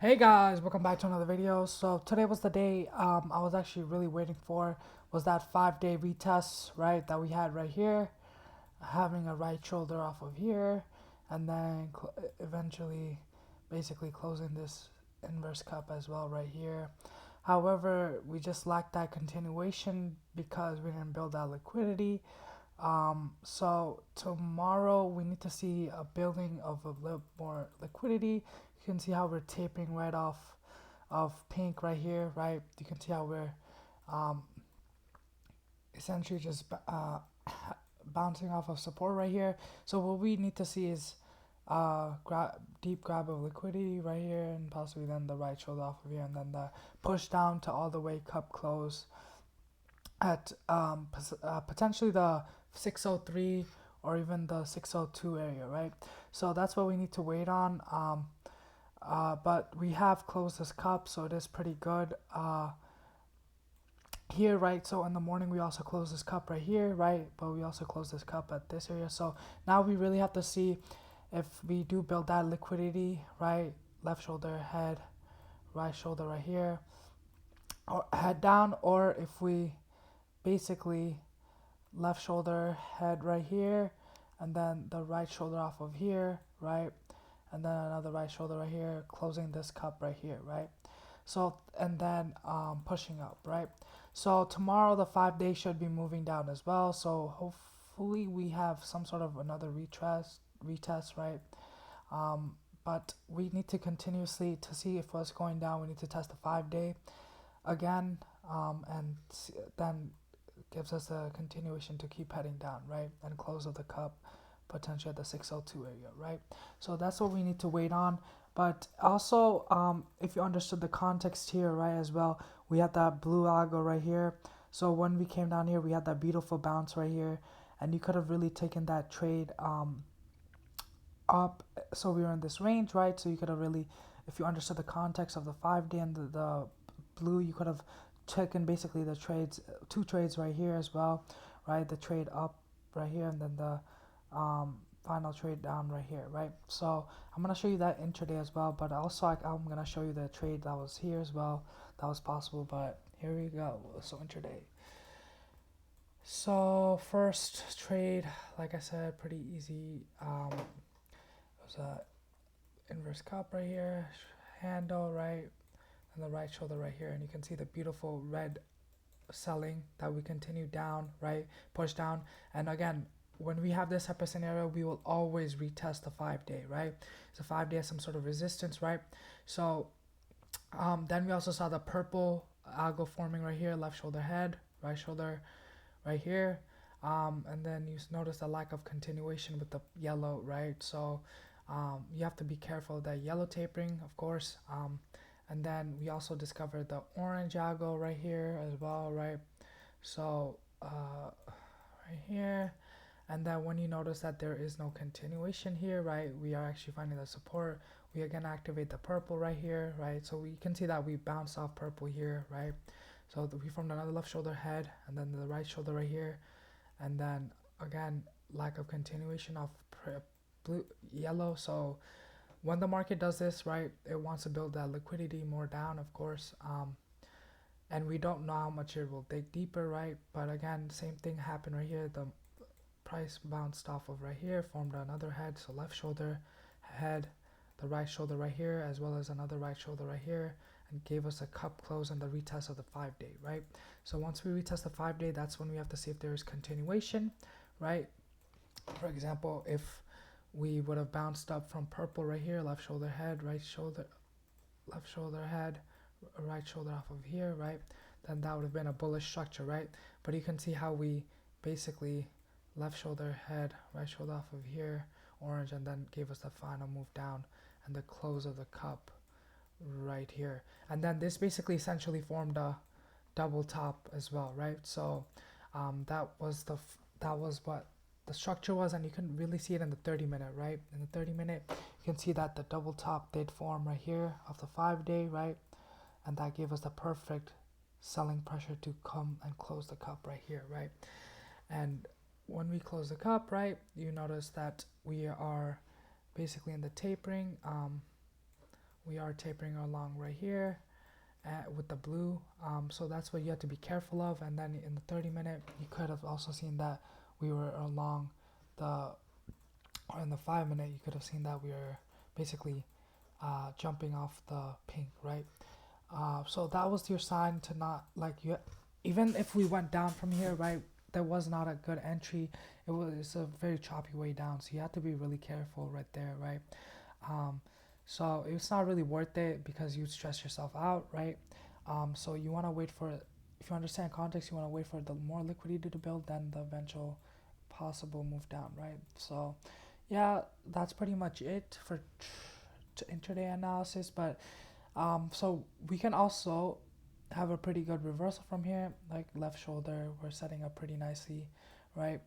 Hey guys, welcome back to another video. So today was the day I was actually really waiting for, was that 5-day retest, right, that we had right here, having a right shoulder off of here, and then eventually basically closing this inverse cup as well right here. However, we just lacked that continuation because we didn't build that liquidity. So tomorrow we need to see a building of a little more liquidity. You can see how we're tapering right off of pink right here, right? You can see how we're um, essentially just bouncing off of support right here. So what we need to see is deep grab of liquidity right here, and possibly then the right shoulder off of here, and then the push down to all the way cup close at potentially the 603 or even the 602 area, right? So that's what we need to wait on. But we have closed this cup, so it is pretty good here, right? So in the morning we also close this cup right here, right? But we also close this cup at this area. So now we really have to see if we do build that liquidity, right? Left shoulder, head, right shoulder right here, or head down, or if we basically left shoulder, head right here, and then the right shoulder off of here, right? And then another right shoulder right here, closing this cup right here, right? So, and then pushing up, right? So tomorrow the 5-day should be moving down as well. So hopefully we have some sort of another retest, right? But we need to continuously, to see if what's going down, we need to test the 5-day again, and then gives us a continuation to keep heading down, right? And close of the cup potentially at the 602 area, right? So that's what we need to wait on. But also, if you understood the context here, right, as well, we had that blue algo right here. So when we came down here, we had that beautiful bounce right here, and you could have really taken that trade up. So we were in this range, right? So you could have really, if you understood the context of the 5-day and the blue, you could have taken basically the trades, two trades right here as well, right? The trade up right here, and then the final trade down right here, right? So I'm gonna show you that intraday as well, but also I'm gonna show you the trade that was here as well, that was possible. But here we go. So intraday. So first trade, like I said, pretty easy. It was a inverse cup right here, handle right, and the right shoulder right here, and you can see the beautiful red selling that we continue down, right, push down. And again, when we have this type of scenario, we will always retest the 5-day, right? So 5-day has some sort of resistance, right? So then we also saw the purple algo forming right here, left shoulder head, right shoulder right here, and then you notice the lack of continuation with the yellow, right? So you have to be careful of that yellow tapering, of course. And then we also discovered the orange algo right here as well, right? So right here, and then when you notice that there is no continuation here, right, we are actually finding the support. We again activate the purple right here, right? So we can see that we bounced off purple here, right? So we formed another left shoulder head, and then the right shoulder right here, and then again lack of continuation of blue yellow. So when the market does this, right, it wants to build that liquidity more down, of course, and we don't know how much it will dig deeper, right? But again, same thing happened right here. The price bounced off of right here, formed another head, so left shoulder head, the right shoulder right here, as well as another right shoulder right here, and gave us a cup close and the retest of the 5-day, right? So once we retest the 5-day, that's when we have to see if there is continuation, right? For example, if we would have bounced up from purple right here, left shoulder head, right shoulder, left shoulder head, right shoulder off of here, right? Then that would have been a bullish structure, right? But you can see how we basically left shoulder head, right shoulder off of here, orange, and then gave us the final move down and the close of the cup right here. And then this basically essentially formed a double top as well, right? So that was what the structure was, and you can really see it in the 30-minute, right? In the 30-minute, you can see that the double top did form right here of the 5-day, right? And that gave us the perfect selling pressure to come and close the cup right here, right? And when we close the cup, right, you notice that we are basically in the tapering. we are tapering along right here with the blue. So that's what you have to be careful of. And then in the 30-minute, you could have also seen that we were along the, or in the 5-minute, you could have seen that we were basically jumping off the pink, right? So that was your sign to not, like, you, even if we went down from here, right, there was not a good entry. It's a very choppy way down, so you have to be really careful right there, right? So it's not really worth it because you stress yourself out, right? So you want to wait for, if you understand context, you want to wait for the more liquidity to build than the eventual possible move down, right? So yeah, that's pretty much it for intraday analysis. But so we can also have a pretty good reversal from here, like left shoulder, we're setting up pretty nicely, right?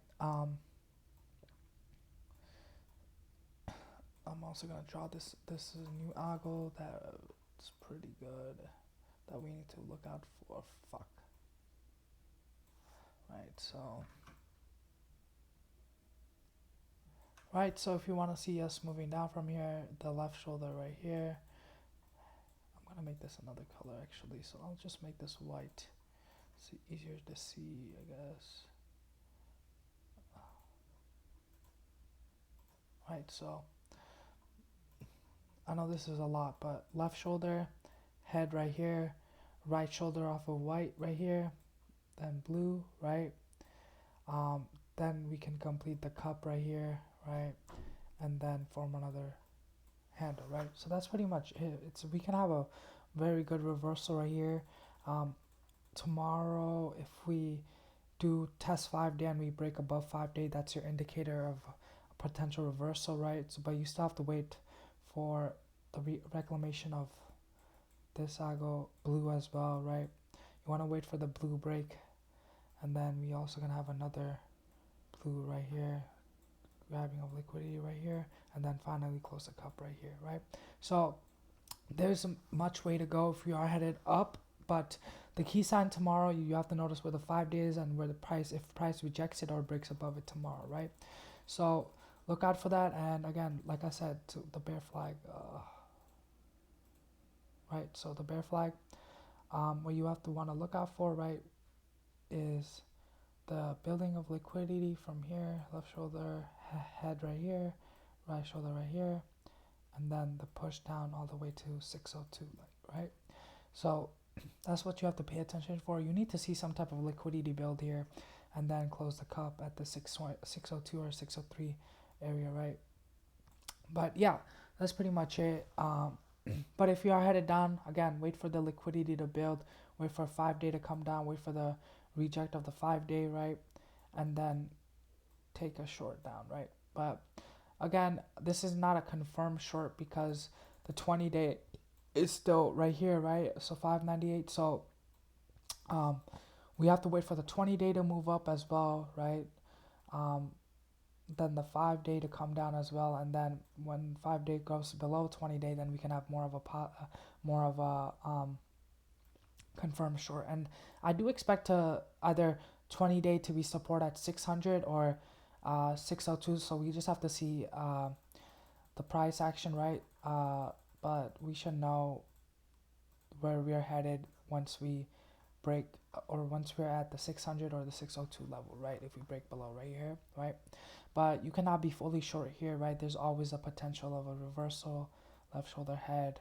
I'm also gonna draw this. This is a new algo that's pretty good that we need to look out for. Fuck. Right, so if you want to see us moving down from here, the left shoulder right here, I'm gonna make this another color actually, so I'll just make this white. It's easier to see, I guess. Right, so I know this is a lot, but left shoulder, head right here, right shoulder off of white right here, then blue, right? Then we can complete the cup right here, right? And then form another handle, right? So that's pretty much it. We can have a very good reversal right here. Tomorrow, if we do test 5-day and we break above 5-day, that's your indicator of a potential reversal, right? So, but you still have to wait for the reclamation of this algo blue as well, right? You want to wait for the blue break, and then we also gonna have another blue right here, grabbing of liquidity right here, and then finally close the cup right here, right? So there's much way to go if you are headed up, but the key sign tomorrow, you have to notice where the 5 days and where the price, if price rejects it or breaks above it tomorrow, right? So look out for that. And again, like I said, to the bear flag, right? So the bear flag, what you have to want to look out for, right, is the building of liquidity from here, left shoulder, head right here, right shoulder right here, and then the push down all the way to 602, right? So that's what you have to pay attention for. You need to see some type of liquidity build here, and then close the cup at the 602 or 603 area, right? But yeah, that's pretty much it. But if you are headed down, again, wait for the liquidity to build, wait for 5-day to come down, wait for the reject of the 5-day, right? And then take a short down, right? But again, this is not a confirmed short because the 20-day is still right here, right? So 598. So we have to wait for the 20-day to move up as well, right? Then the 5-day to come down as well, and then when 5-day goes below 20-day, then we can have more of a confirmed short. And I do expect to either 20-day to be support at 600 or 602. So we just have to see the price action, right? But we should know where we are headed once we break, or once we're at the 600 or the 602 level, right? If we break below right here, right? But you cannot be fully short here, right? There's always a potential of a reversal, left shoulder head,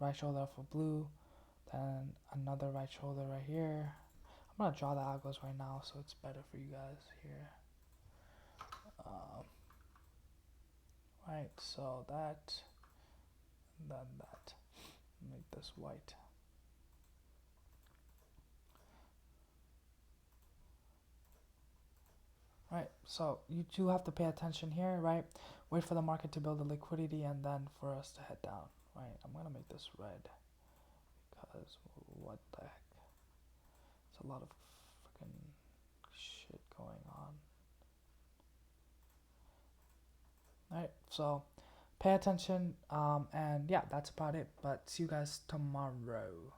right shoulder for blue, then another right shoulder right here. I'm gonna draw the algos right now so it's better for you guys here. Right, so that, and then that. Make this white. Right, so you do have to pay attention here, right? Wait for the market to build the liquidity and then for us to head down, right? I'm gonna make this red because what the heck? It's a lot of freaking shit going on. Alright, so pay attention, and yeah, that's about it. But see you guys tomorrow.